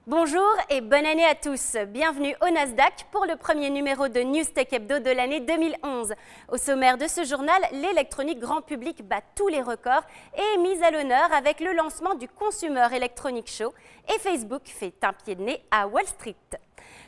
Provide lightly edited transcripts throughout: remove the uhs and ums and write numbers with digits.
Bonjour et bonne année à tous. Bienvenue au Nasdaq pour le premier numéro de Newstech Hebdo de l'année 2011. Au sommaire de ce journal, l'électronique grand public bat tous les records et est mise à l'honneur avec le lancement du Consumer Electronics Show et Facebook fait un pied de nez à Wall Street.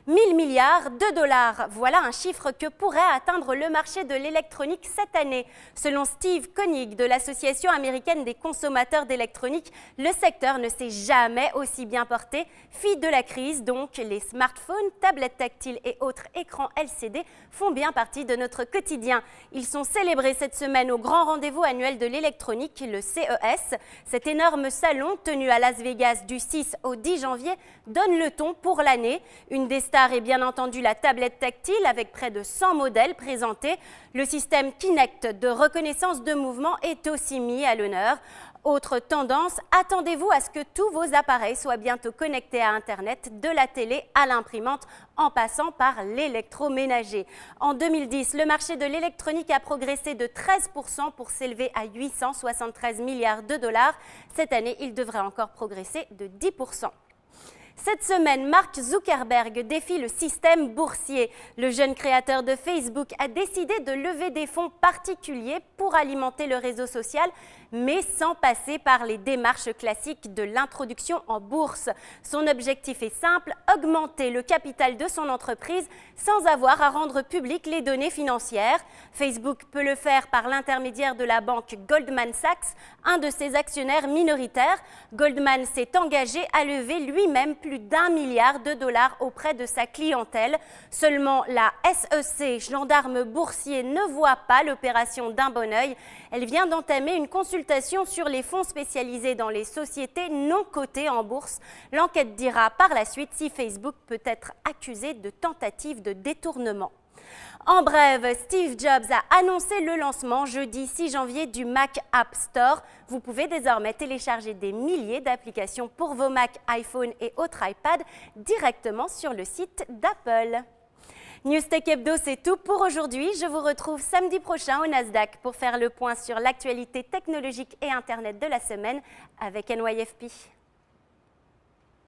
1000 milliards de dollars, voilà un chiffre que pourrait atteindre le marché de l'électronique cette année. Selon Steve Koenig de l'Association américaine des consommateurs d'électronique, le secteur ne s'est jamais aussi bien porté. Fille de la crise, donc, les smartphones, tablettes tactiles et autres écrans LCD font bien partie de notre quotidien. Ils sont célébrés cette semaine au grand rendez-vous annuel de l'électronique, le CES. Cet énorme salon, tenu à Las Vegas du 6 au 10 janvier, donne le ton pour l'année. Une des stars est bien entendu la tablette tactile avec près de 100 modèles présentés. Le système Kinect de reconnaissance de mouvement est aussi mis à l'honneur. Autre tendance, attendez-vous à ce que tous vos appareils soient bientôt connectés à Internet, de la télé à l'imprimante, en passant par l'électroménager. En 2010, le marché de l'électronique a progressé de 13% pour s'élever à 873 milliards de dollars. Cette année, il devrait encore progresser de 10%. Cette semaine, Mark Zuckerberg défie le système boursier. Le jeune créateur de Facebook a décidé de lever des fonds particuliers pour alimenter le réseau social, mais sans passer par les démarches classiques de l'introduction en bourse. Son objectif est simple, augmenter le capital de son entreprise sans avoir à rendre publiques les données financières. Facebook peut le faire par l'intermédiaire de la banque Goldman Sachs, un de ses actionnaires minoritaires. Goldman s'est engagé à lever lui-même plus d'1 milliard de dollars auprès de sa clientèle. Seulement, la SEC, gendarme boursier, ne voit pas l'opération d'un bon œil. Elle vient d'entamer une consultation sur les fonds spécialisés dans les sociétés non cotées en bourse. L'enquête dira par la suite si Facebook peut être accusé de tentative de détournement. En bref, Steve Jobs a annoncé le lancement jeudi 6 janvier du Mac App Store. Vous pouvez désormais télécharger des milliers d'applications pour vos Mac, iPhone et autres iPads directement sur le site d'Apple. Newstech Hebdo, c'est tout pour aujourd'hui. Je vous retrouve samedi prochain au Nasdaq pour faire le point sur l'actualité technologique et Internet de la semaine avec NYFP.